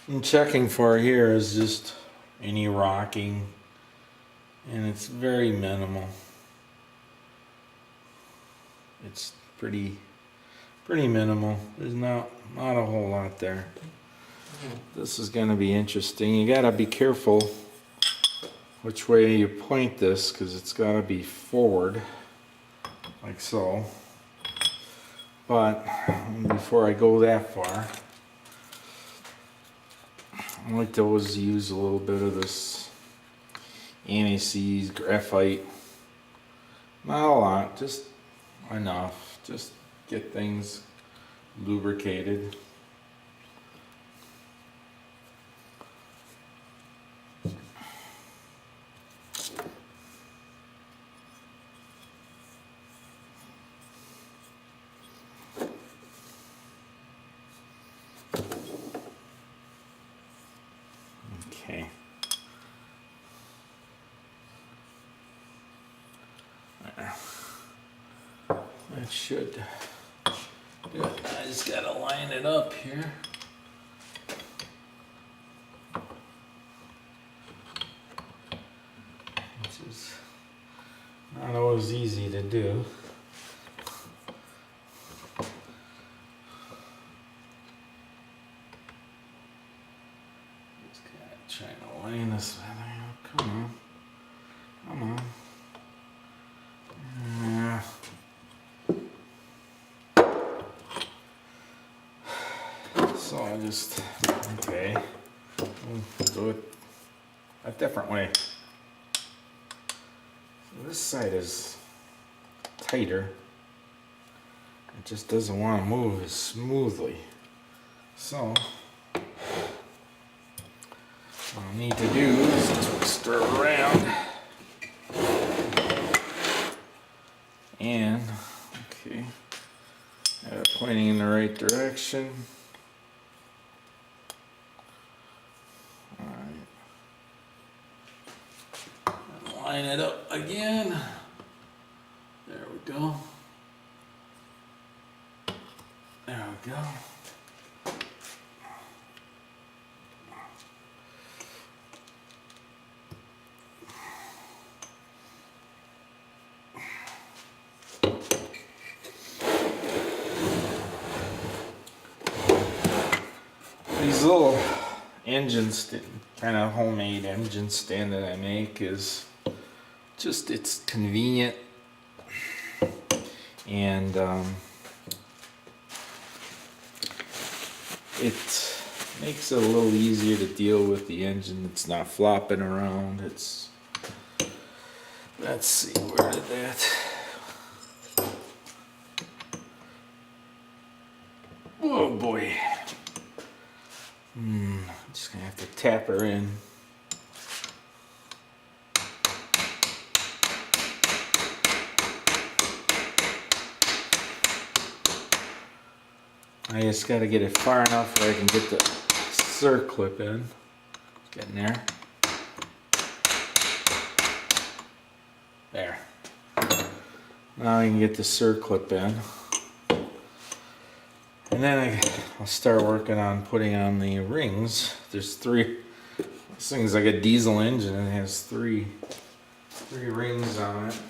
I'm checking for here is just any rocking, and it's very minimal. It's pretty minimal. There's not a whole lot there. This is going to be interesting. You got to be careful which way you point this, because it's got to be forward like so. But before I go that far, I like to always use a little bit of this anti-seize graphite. Not a lot, just enough. Just get things lubricated. Okay. That should do it. I just gotta line it up here. Which is not always easy to do. Just trying to line this up. Come on. Come on. Yeah. So I just, okay, we'll do it a different way. So this side is tighter. It just doesn't want to move as smoothly. So what I need to do is twist her around. And, okay, have it pointing in the right direction. Alright. Line it up again. There we go. There we go. These little engine kind of homemade engine stand that I make is just, it's convenient, and it makes it a little easier to deal with the engine. It's not flopping around. It's, let's see, where did that, oh boy. I'm just gonna have to tap her in. I just gotta get it far enough where I can get the circlip in. Getting there. There. Now I can get the circlip in. And then I'll start working on putting on the rings. There's three. This thing's like a diesel engine and it has three rings on it.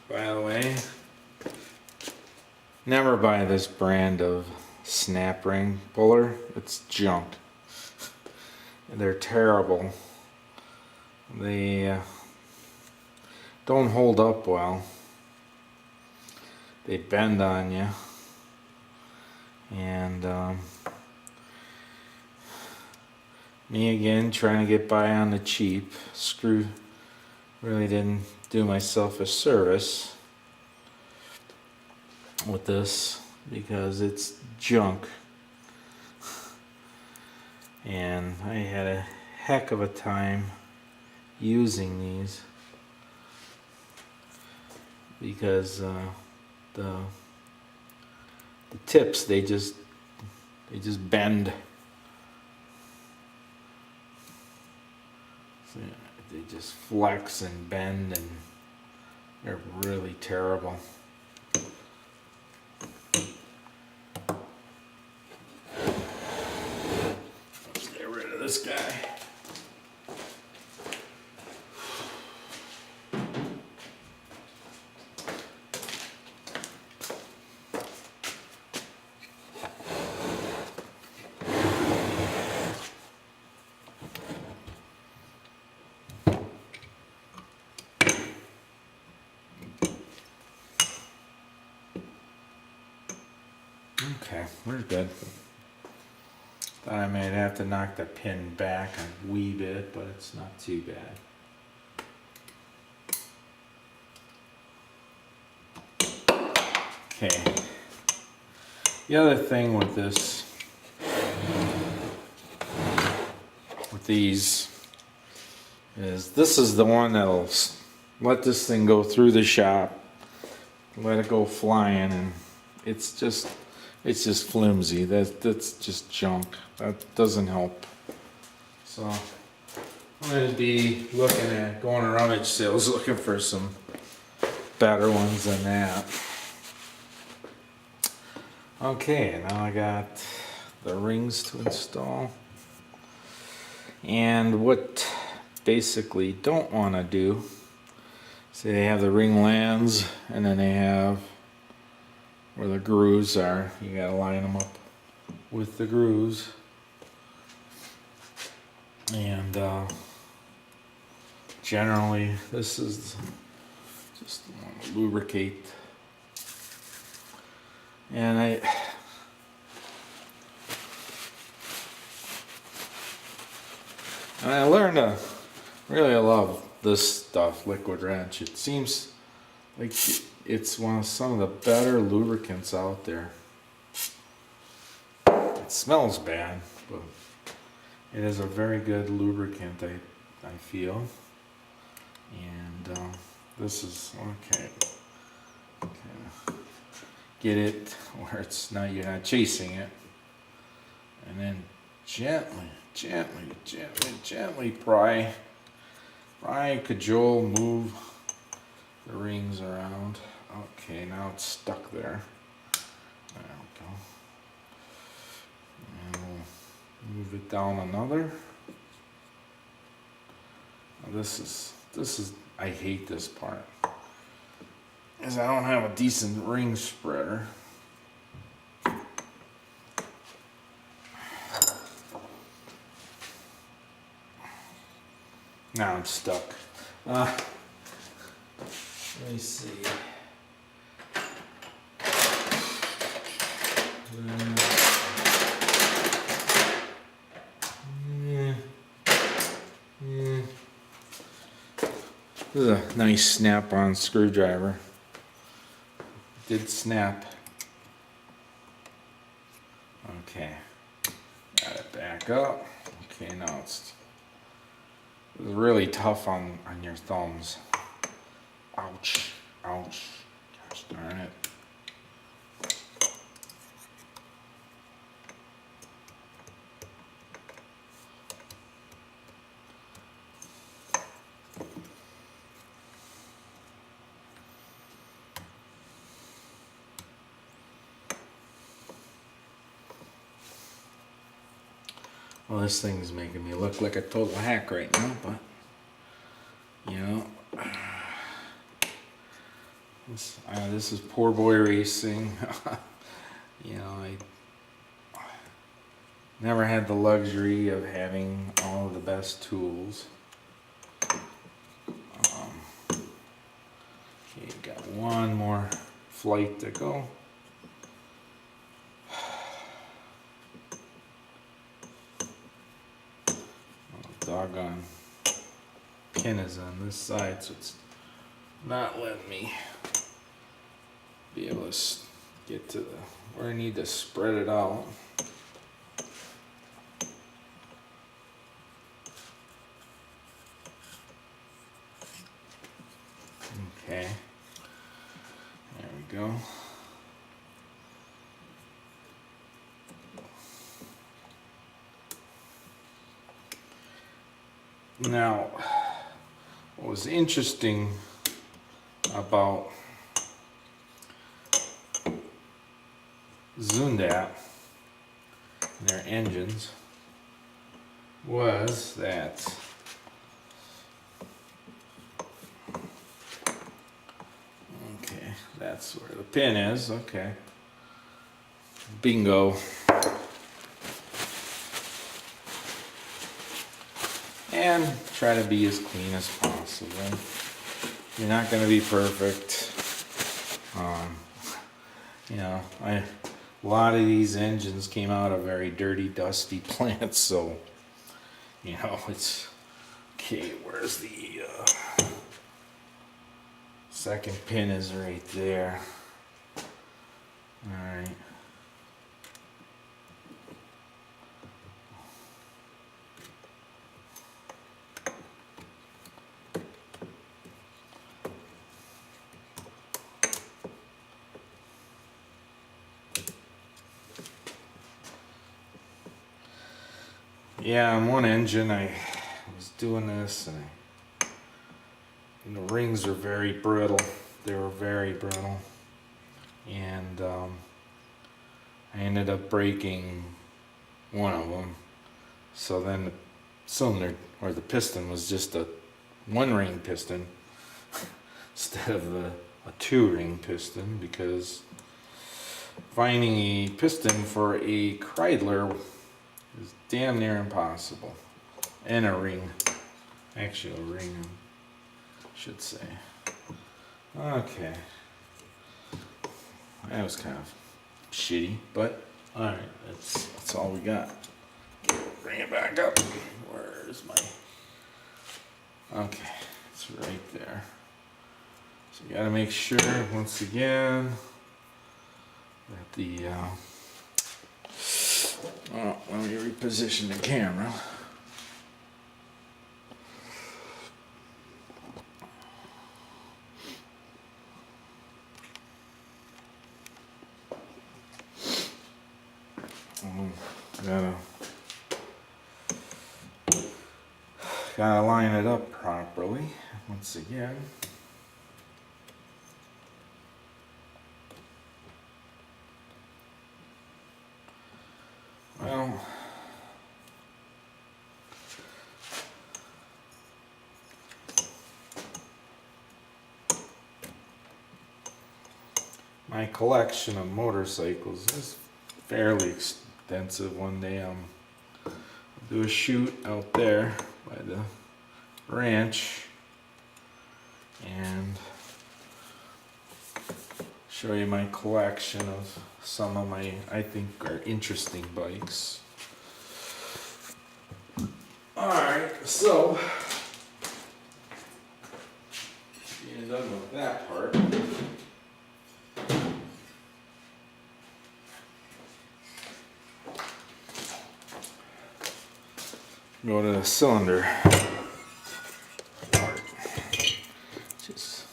By the way, never buy this brand of snap ring puller. It's junk. They're terrible. They don't hold up well. They bend on you, and me again trying to get by on the cheap. Really didn't do myself a service with this because it's junk, and I had a heck of a time using these because the tips they just bend. So they just flex and bend, and They're really terrible. Let's get rid of this guy. Okay, we're good. Thought I might have to knock the pin back a wee bit, but it's not too bad. Okay. The other thing with these, is this is the one that'll let this thing go through the shop, let it go flying, and it's just flimsy. That's just junk. That doesn't help. So I'm gonna be looking at going to rummage sales looking for some better ones than that. Okay, now I got the rings to install. And what basically don't want to do, see they have the ring lands and then they have where the grooves are. You gotta line them up with the grooves. And generally this is just want to lubricate. And I learned to really love this stuff, liquid wrench. It seems like it's some of the better lubricants out there. It smells bad, but it is a very good lubricant, I feel. And this is okay. Get it where it's not, you're not chasing it, and then gently pry, cajole, move the rings around. Okay, now it's stuck there. There we go. And we'll move it down another. Now this is I hate this part, is I don't have a decent ring spreader. Now I'm stuck. Let me see. This is a nice snap-on screwdriver. Did snap. Okay, got it back up. Okay, now it's really tough on your thumbs. Ouch, ouch, gosh darn it. Well, this thing's making me look like a total hack right now, but you know, this is poor boy racing. You know, I never had the luxury of having all of the best tools. Okay, got one more flight to go. Doggone pin is on this side, so it's not letting me be able to get to where I need to spread it out. Okay, there we go. Now, what was interesting about Zundapp and their engines was that okay, that's where the pin is. Okay, bingo. And try to be as clean as possible. You're not going to be perfect. You know, a lot of these engines came out of very dirty, dusty plants, so you know it's okay. Where's the second pin? Is right there. All right. Yeah, on one engine I was doing this and the rings are very brittle. They were very brittle. And I ended up breaking one of them. So then the cylinder, or the piston, was just a one ring piston instead of a two ring piston, because finding a piston for a Kreidler is damn near impossible. And a ring. Actually a ring, I should say. Okay. That was kind of shitty, but alright, that's all we got. Bring it back up. Where's my... Okay, it's right there. So you gotta make sure, once again, that the... oh, let me reposition the camera. Gotta line it up properly once again. Well, my collection of motorcycles is fairly extensive. One day I'll do a shoot out there by the ranch and show you my collection of some of my, I think, are interesting bikes. Alright, so being done with that part, go to the cylinder part. Just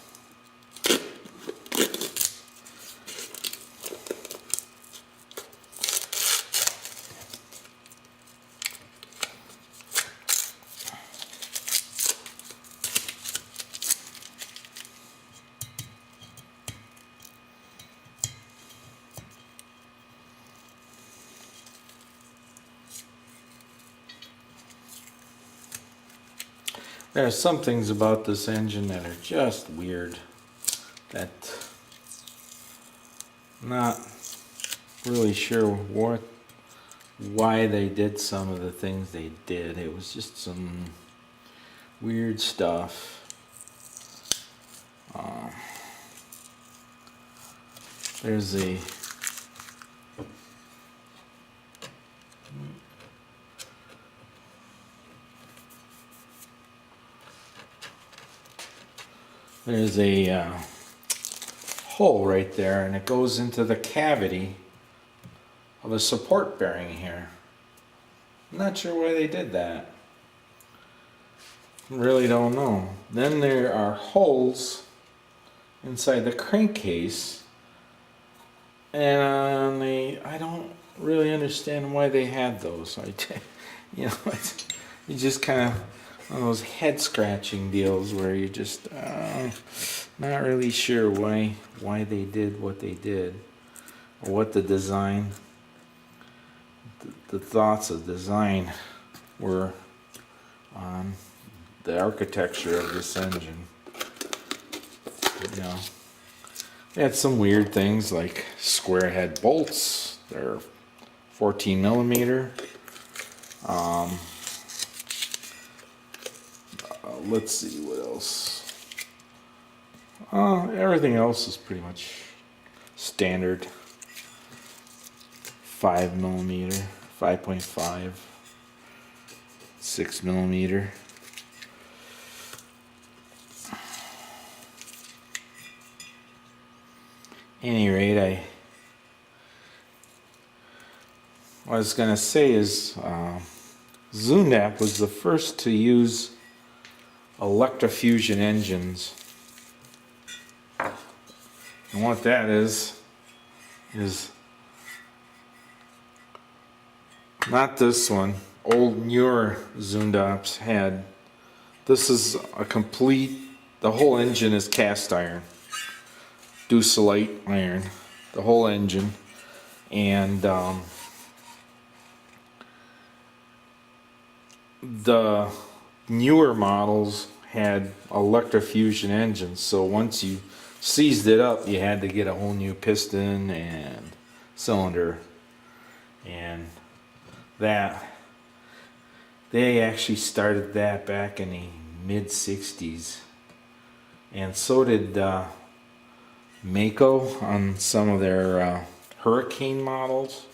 there are some things about this engine that are just weird, that I'm not really sure why they did some of the things they did. It was just some weird stuff. There's a hole right there, and it goes into the cavity of a support bearing here. I'm not sure why they did that. Really don't know. Then there are holes inside the crankcase, and I don't really understand why they had those. You know, you just kind of one of those head scratching deals where you're just not really sure why they did what they did, or what the design, the thoughts of design were on the architecture of this engine. You know, they had some weird things like square head bolts. They're 14 millimeter. Let's see what else. Everything else is pretty much standard. 5 millimeter, 5.5, 6 millimeter. Any rate, what I was gonna say is Zundapp was the first to use electrofusion engines, and what that is not this one. Old newer Zundapps had. This is a complete. The whole engine is cast iron, Deucelite iron, the whole engine, and the newer models had electrofusion engines, so once you seized it up, you had to get a whole new piston and cylinder, and that they actually started that back in the mid 60s, and so did Mako on some of their Hurricane models.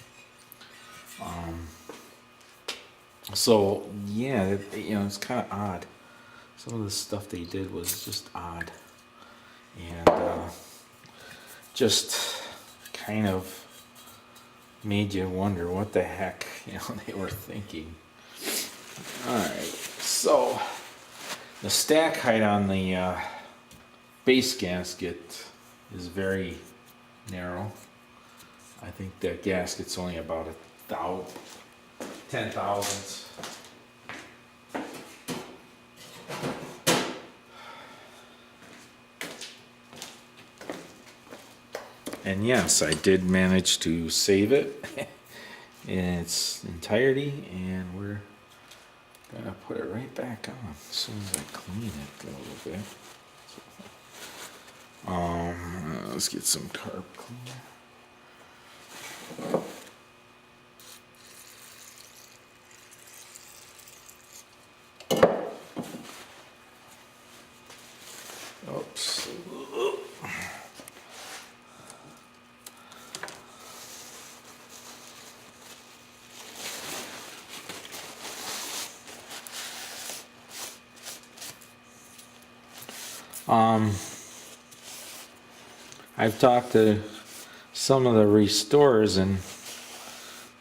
So yeah, it's kind of odd. Some of the stuff they did was just odd, and just kind of made you wonder what the heck they were thinking. All right, so the stack height on the base gasket is very narrow. I think that gasket's only about 10 thousandths. And yes, I did manage to save it in its entirety, and we're gonna put it right back on as soon as I clean it a little bit. Let's get some carb cleaner. Oops. I've talked to some of the restorers, and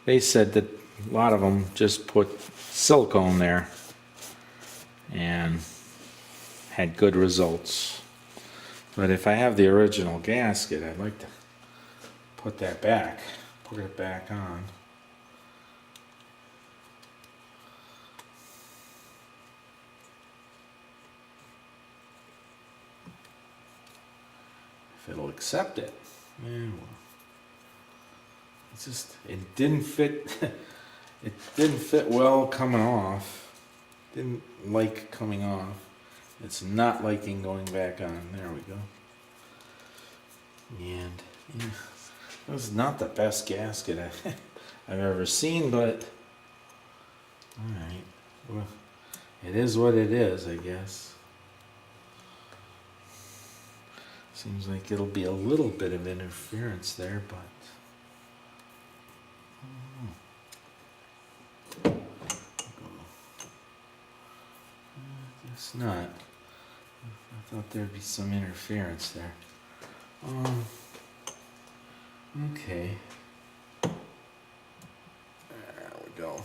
they said that a lot of them just put silicone there and had good results. But if I have the original gasket, I'd like to put it back on. If it'll accept it. Yeah, well, it didn't fit. It didn't fit well coming off. Didn't like coming off. It's not liking going back on. There we go. And yeah, it was not the best gasket I've ever seen, but alright. Well, it is what it is, I guess. Seems like it'll be a little bit of interference there, but I guess not. I thought there'd be some interference there. Okay. There we go.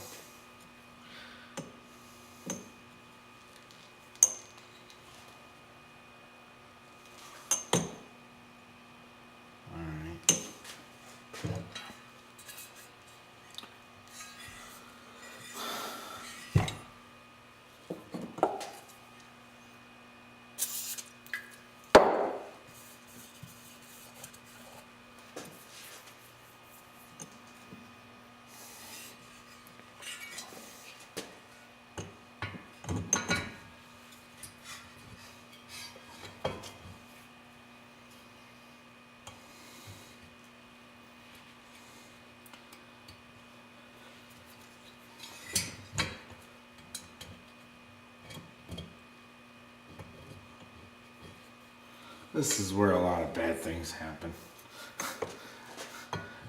This is where a lot of bad things happen.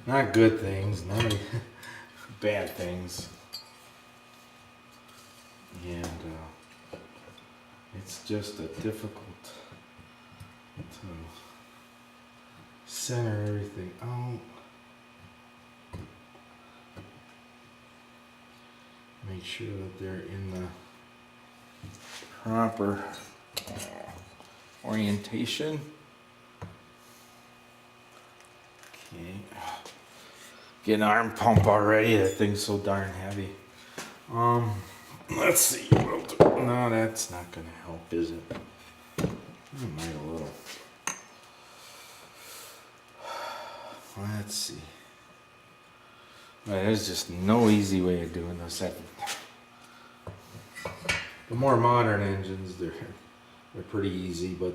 Not good things, not bad things. And it's just a difficult to center everything out. Make sure that they're in the proper orientation. Okay. Get an arm pump already. That thing's so darn heavy. Let's see. No, that's not gonna help, is it? It might a little. Let's see. There's just no easy way of doing this. The more modern engines, they're pretty easy, but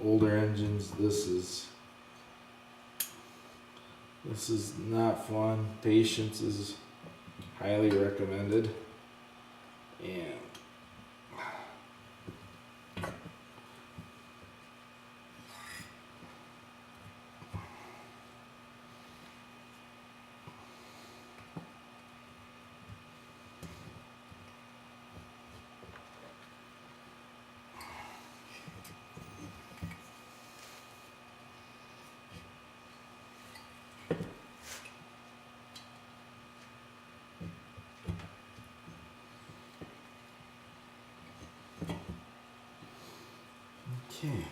older engines, this is not fun. Patience is highly recommended. And okay.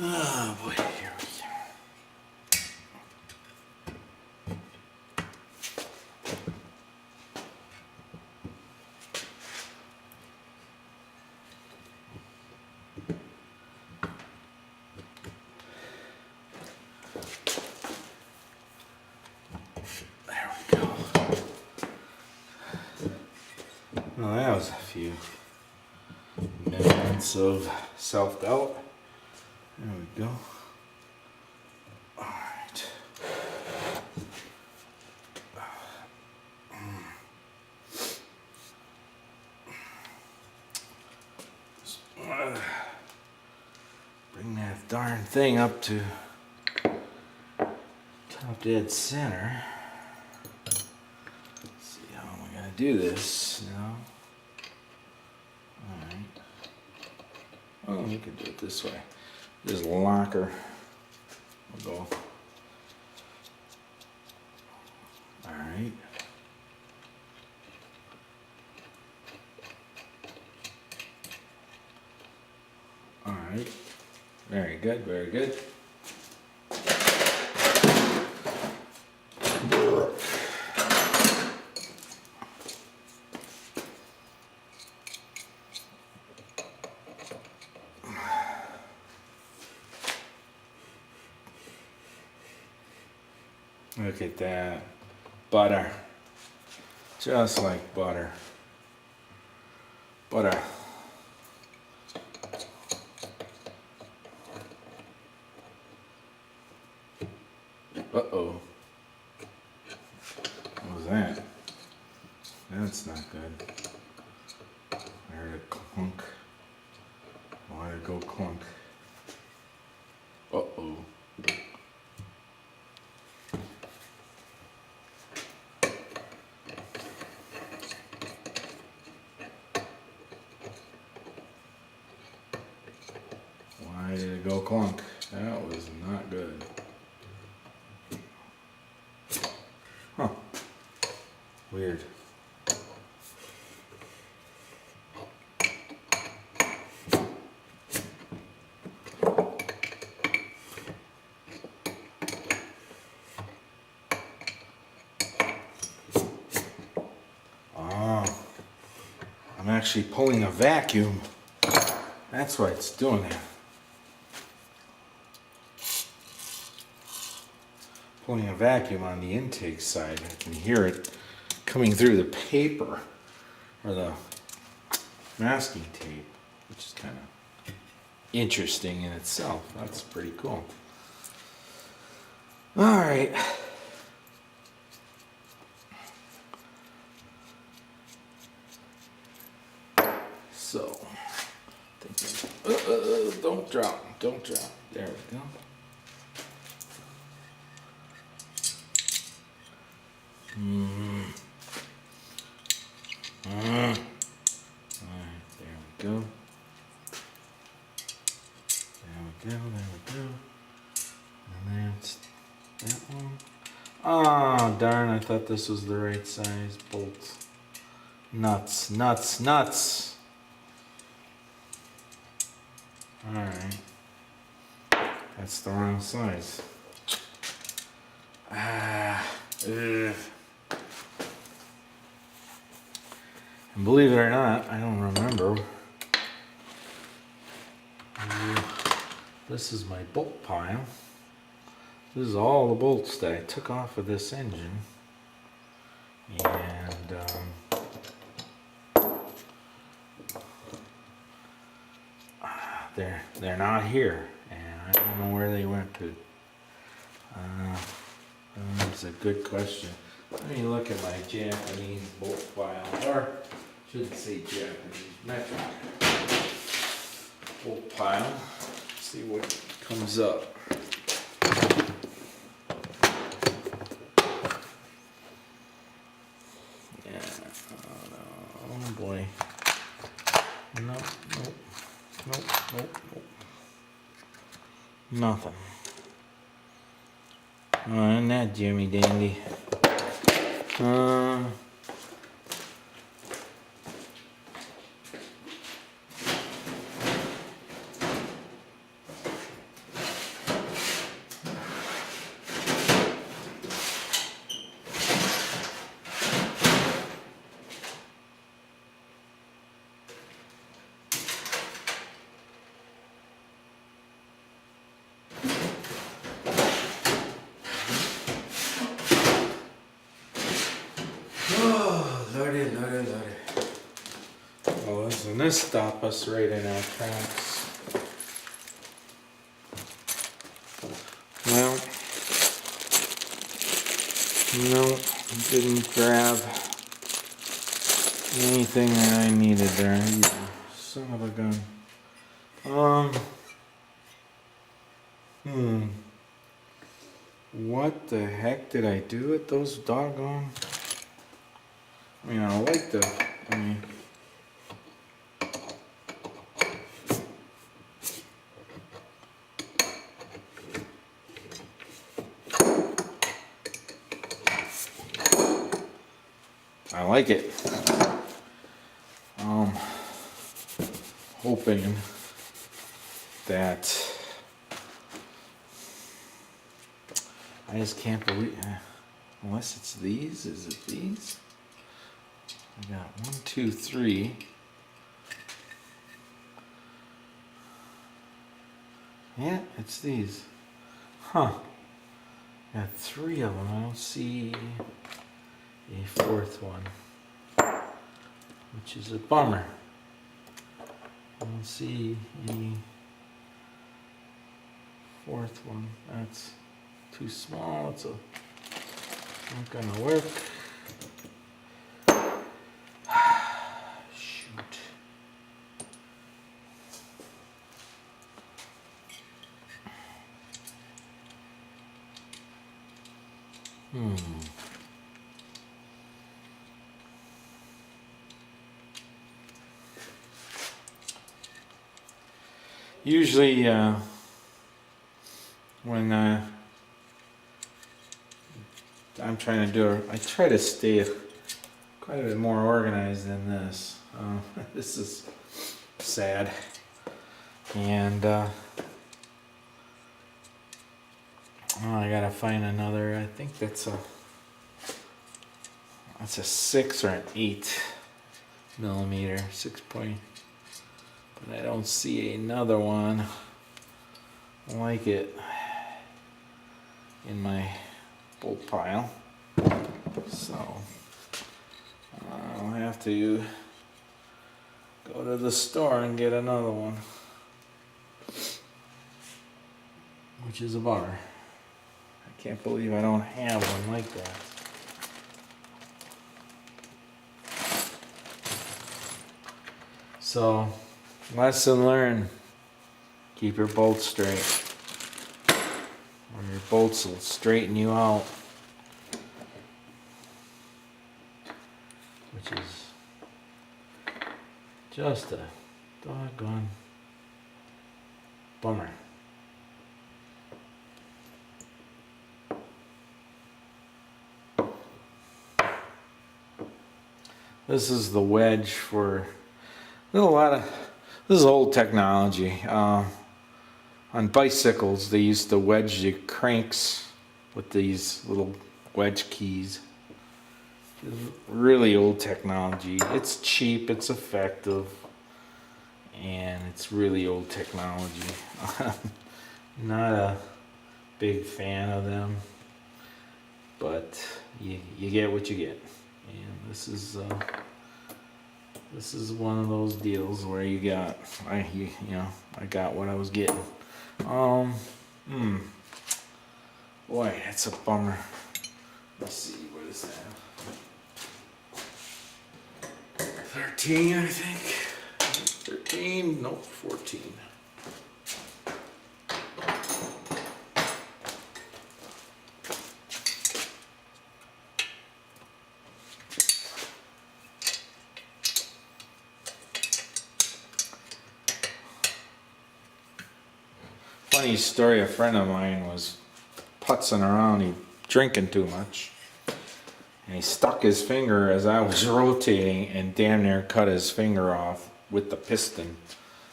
Oh boy, here we go. There we go. Well, that was a few minutes of self-doubt. There we go. All right. Bring that darn thing up to top dead center. Let's see how am I gonna do this now? All right. Oh, we can do it this way. This locker will go. All right. All right. Very good, very good. Look at that. Butter. Just like butter. Butter. Uh-oh. What was that? That's not good. I heard a clunk. Why did it go clunk? Uh-oh. Why did it go clunk? That was not good. Huh. Weird. Ah, I'm actually pulling a vacuum. That's why it's doing that. Pulling a vacuum on the intake side. I can hear it coming through the paper or the masking tape, which is kind of interesting in itself. That's pretty cool. All right. So, don't drop, don't drop. There we go. Alright, there we go. There we go. And that's that one. Ah, darn, I thought this was the right size bolt. Nuts, nuts, nuts. Alright. That's the wrong size. Ugh. And believe it or not, I don't remember. This is my bolt pile. This is all the bolts that I took off of this engine. And they're not here, and I don't know where they went to. That's a good question. Let me look at my Japanese bolt pile, or shouldn't say Japanese, metric bolt pile. See what comes up. Yeah. Oh boy. Nope. Nothing. Isn't that Jimmy Dandy? Lordy. Well, doesn't this stop us right in our tracks? Well, no, didn't grab anything that I needed there either. Son of a gun. What the heck did I do with those doggone? I mean, I like the, I like it. Hoping that I just can't believe, unless it's these, is it these? I got 1, 2, 3. Yeah, it's these. Huh. Got 3 of them. I don't see a 4th one, which is a bummer. I don't see any 4th one. That's too small. It's not gonna work. Shoot. Usually, when I'm trying to do it, I try to stay quite a bit more organized than this. This is sad. And I gotta find another. I think that's a 6 or an 8 millimeter, 6 point. But I don't see another one like it in my bolt pile. So I'll have to go to the store and get another one, which is a bummer. I can't believe I don't have one like that. So, lesson learned, keep your bolts straight, or your bolts will straighten you out, which is just a doggone bummer. This is the wedge for, there's a lot of, this is old technology. On bicycles, they used to wedge the cranks with these little wedge keys. It's really old technology. It's cheap, it's effective, and it's really old technology. Not a big fan of them, but you get what you get. And this is one of those deals where you got, I got what I was getting. Boy, that's a bummer. Let's see, what is that? 13, I think. 13, nope, 14. Funny story, a friend of mine was putzing around, he drinking too much, and he stuck his finger as I was rotating and damn near cut his finger off with the piston.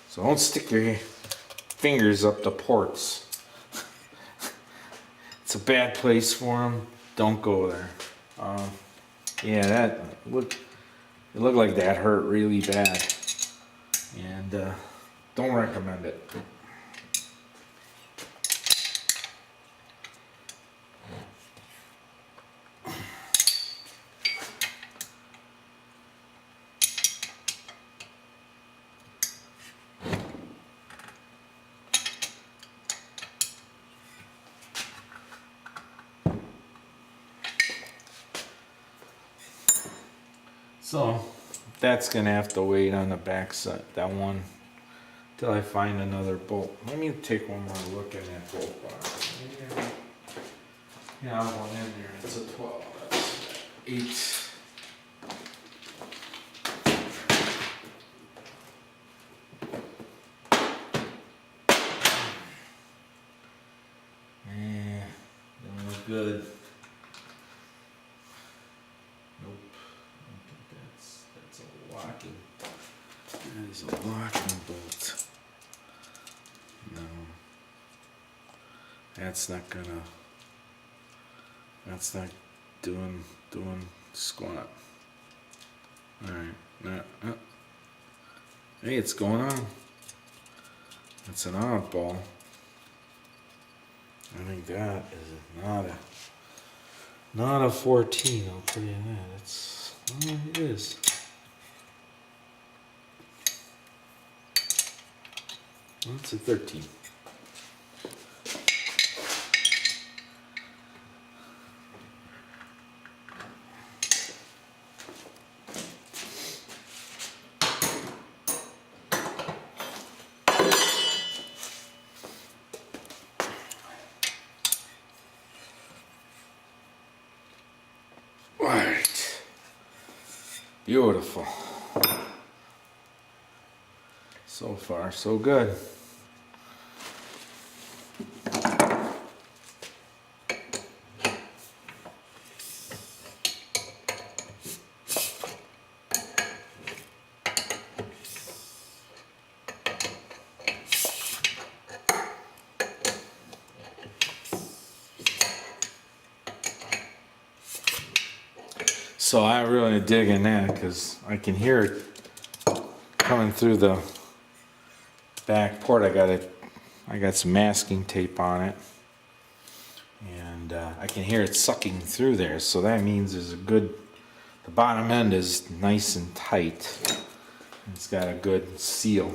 So don't stick your fingers up the ports. It's a bad place for them. Don't go there. Yeah, that looked, it looked like that hurt really bad, and don't recommend it. So that's gonna have to wait on the back side, that one, till I find another bolt. Let me take one more look at that bolt box. Yeah, I have one in there. It's a 12. That's 8. Don't look good. That is a locking bolt. No. That's not doing squat. Alright, hey, it's going on. It's an oddball. I think that is not a 14, I'll tell you that. It is. It's a 13. All right. Beautiful. So far, so good. So I'm really digging that because I can hear it coming through the back port. I got some masking tape on it, and I can hear it sucking through there. So that means there's a good. The bottom end is nice and tight, It's got a good seal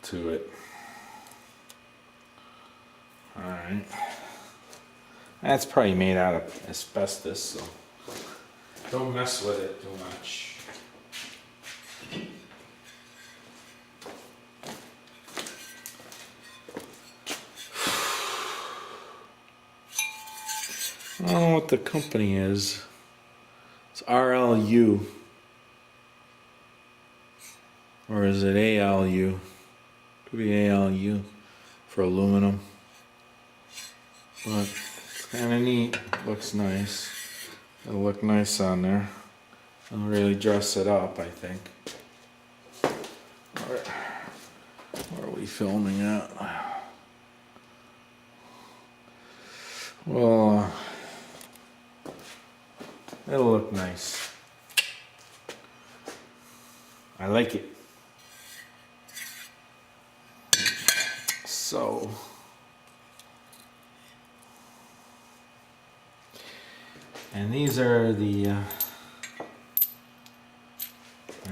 to it. Alright. That's probably made out of asbestos, so don't mess with it too much. I don't know what the company is. It's RLU. Or is it ALU? Could be ALU for aluminum. But it's kind of neat. Looks nice. It'll look nice on there. It'll really dress it up, I think. Where are we filming at? Well, it'll look nice. I like it. So, and these are the, and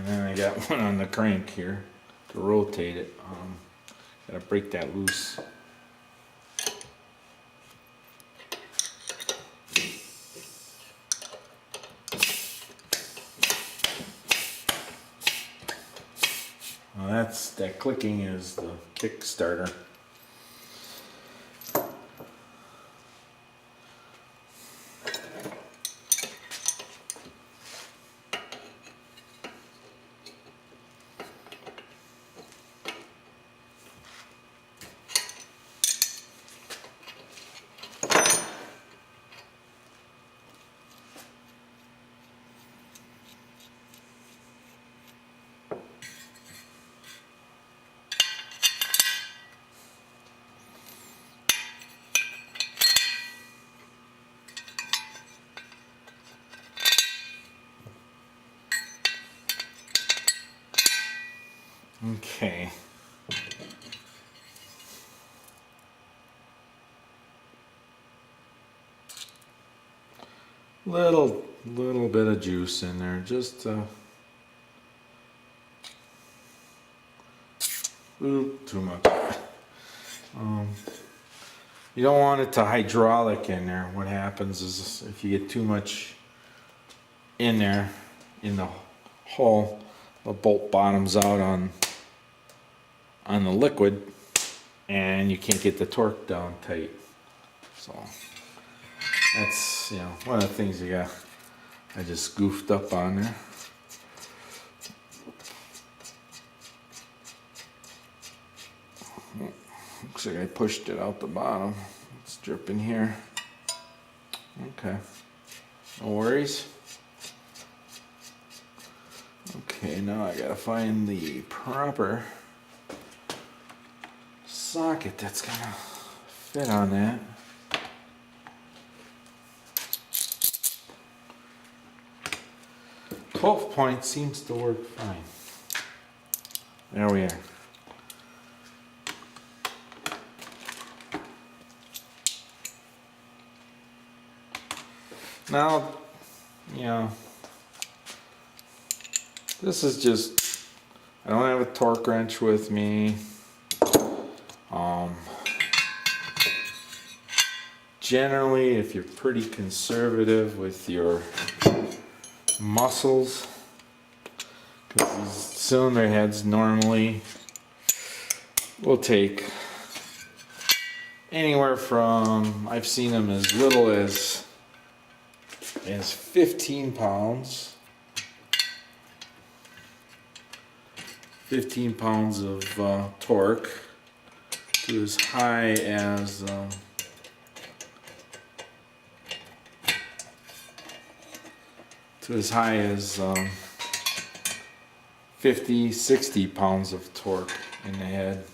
then I got one on the crank here to rotate it. Gotta break that loose. Well, that clicking is the Kickstarter. Okay. Little bit of juice in there, just ooh, too much. You don't want it to hydraulic in there. What happens is if you get too much in there in the hole, the bolt bottoms out on the liquid and you can't get the torque down tight. So that's, you know, one of the things I just goofed up on there. Looks like I pushed it out the bottom. It's dripping here. Okay, no worries. Okay, now I gotta find the proper socket that's gonna fit on that. .12 seems to work fine. There we are. Now, you know, this is just, I don't have a torque wrench with me. Generally, if you're pretty conservative with your muscles, because these cylinder heads normally will take anywhere from, I've seen them as little as 15 pounds. 15 pounds of torque to as high as 50, 60 pounds of torque in the head.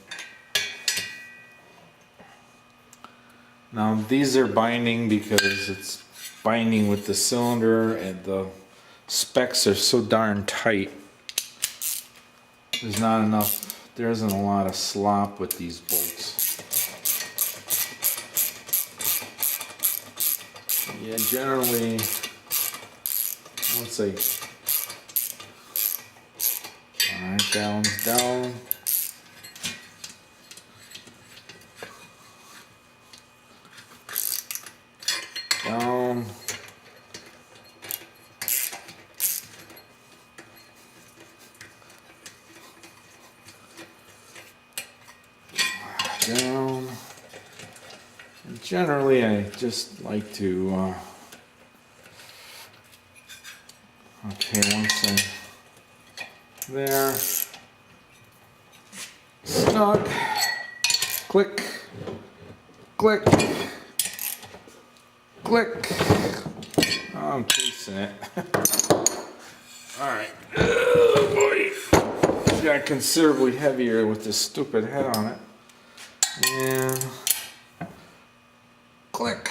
Now these are binding because it's binding with the cylinder and the specs are so darn tight. There's not enough, there isn't a lot of slop with these bolts. Yeah, generally, let's say Balance down. Down. Down. And generally, I just like to, okay, once I'm there, snug, click, click, click. Oh, I'm casing it. Alright. Oh boy. It's got considerably heavier with this stupid head on it. And click,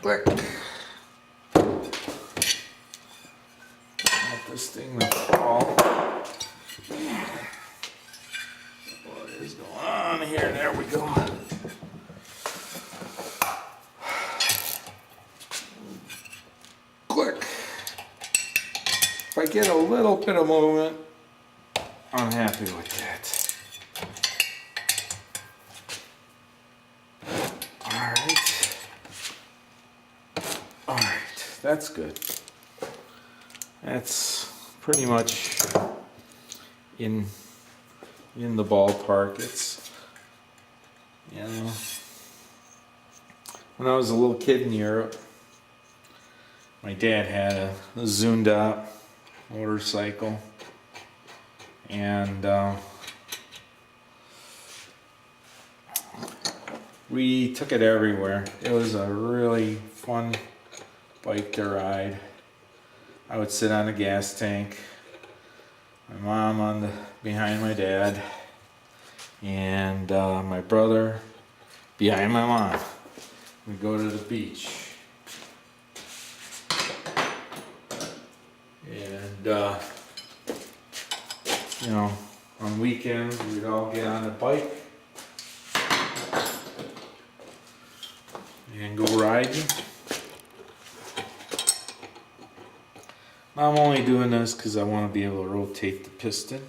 click. Don't want this thing to fall. What is going on here? There we go. Click. If I get a little bit of movement, I'm happy with that. Alright, that's good. That's pretty much in the ballpark. It's, you know, when I was a little kid in Europe, my dad had a Zundapp motorcycle, and we took it everywhere. It was a really fun bike to ride. I would sit on the gas tank, my mom on the behind my dad, and my brother behind my mom. We'd go to the beach, and you know, on weekends we'd all get on a bike and go riding. I'm only doing this because I want to be able to rotate the piston.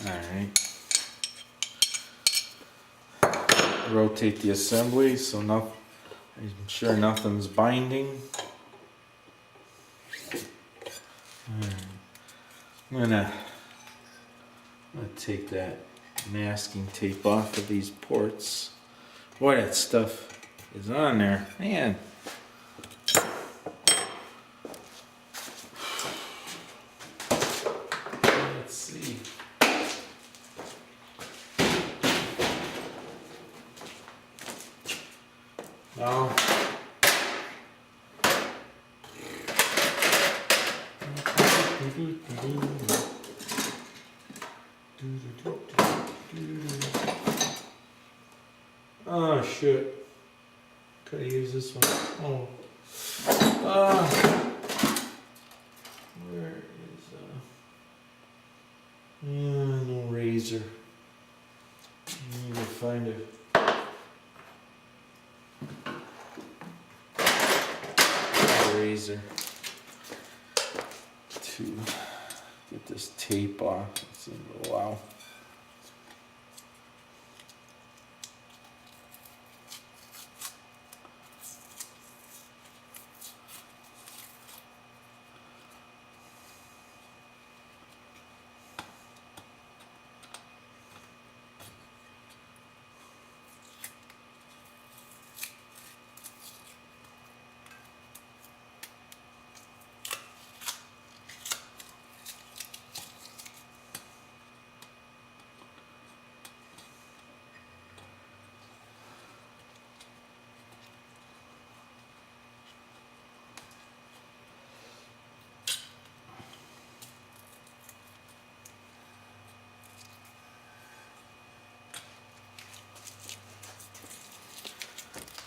Alright. Rotate the assembly so I'm sure nothing's binding. I'm gonna take that masking tape off of these ports. Boy, that stuff is on there, man. Let's see. Now, oh shit. Could have used this one. Oh. Where is no razor. I need to find it. Razor to get this tape off. It's in a while.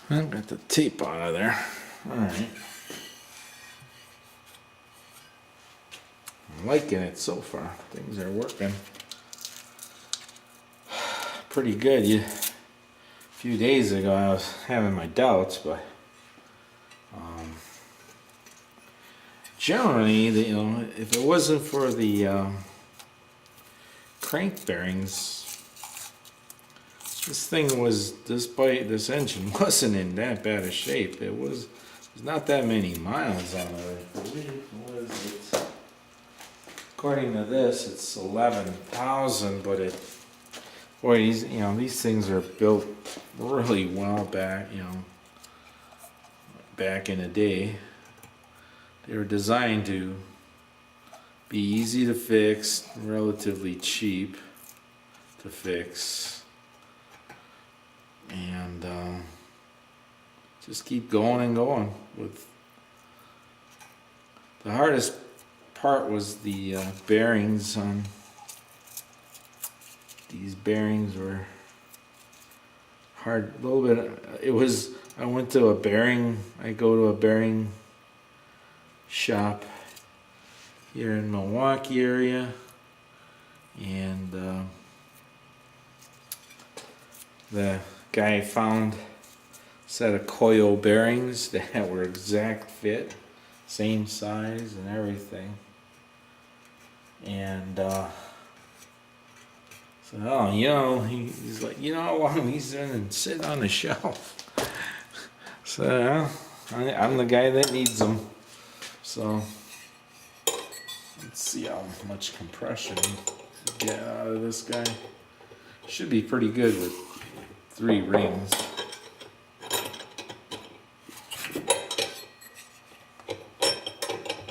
I got the tape out of there. Alright. I'm liking it so far. Things are working pretty good. A few days ago I was having my doubts, but Generally, you know, if it wasn't for the crank bearings, this this engine wasn't in that bad a shape. There's not that many miles on it. I believe, what is it? According to this, it's 11,000, but boy, these things are built really well back, back in the day. They were designed to be easy to fix, relatively cheap to fix, and just keep going and going. With the hardest part was the bearings. These bearings were hard, a little bit. I went to I go to a bearing shop here in Milwaukee area, and the guy found a set of coil bearings that were exact fit, same size and everything, and so, he's like, how long these didn't sit on the shelf? So I'm the guy that needs them. So let's see how much compression we get out of this guy. Should be pretty good with 3 rings.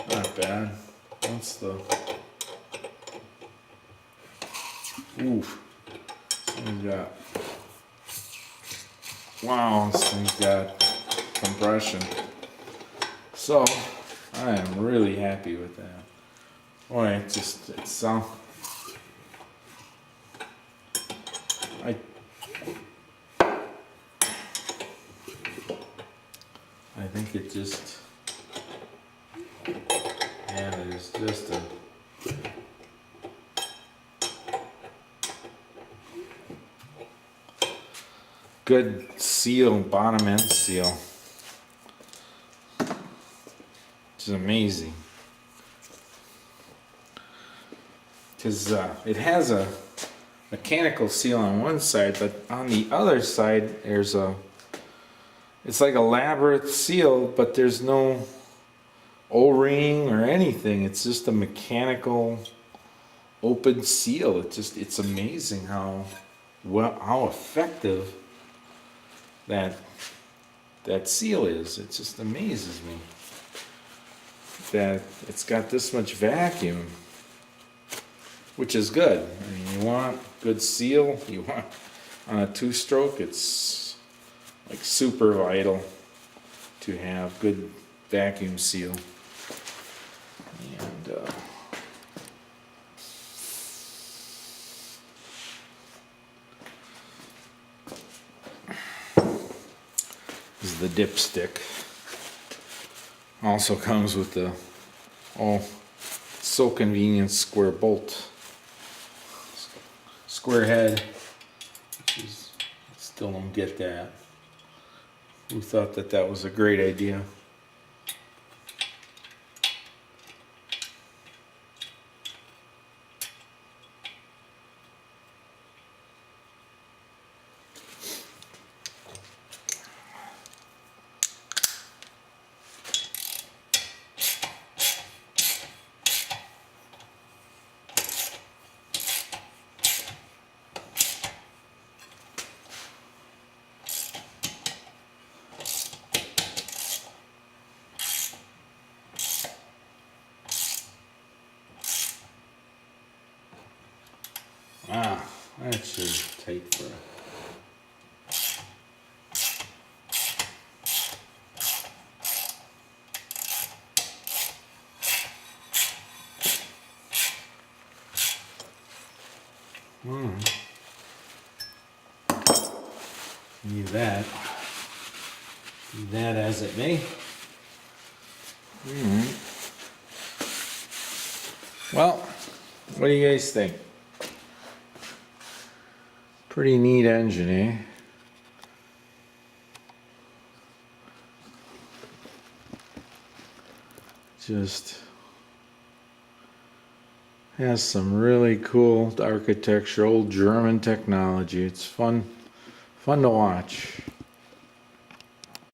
Not bad. What's the... Oof. This thing's got... Wow, this thing's got compression. So, I am really happy with that. Boy, it sounds... I think it just... Yeah, there's just a... good seal, bottom end seal. Which is amazing. Because it has a mechanical seal on one side, but on the other side there's it's like a labyrinth seal, but there's no O-ring or anything. It's just a mechanical open seal. It's amazing how effective that seal is. It just amazes me that it's got this much vacuum, which is good. I mean, you want good seal. You want on a 2-stroke. It's like super vital to have good vacuum seal. And this is the dipstick. Also comes with the so convenient square bolt, square head, which is, still don't get that. Who thought that was a great idea? Ah, that's just tight for leave that. Leave that as it may. Well, what do you guys think? Pretty neat engine, eh? just has some really cool architecture, old German technology. It's fun to watch.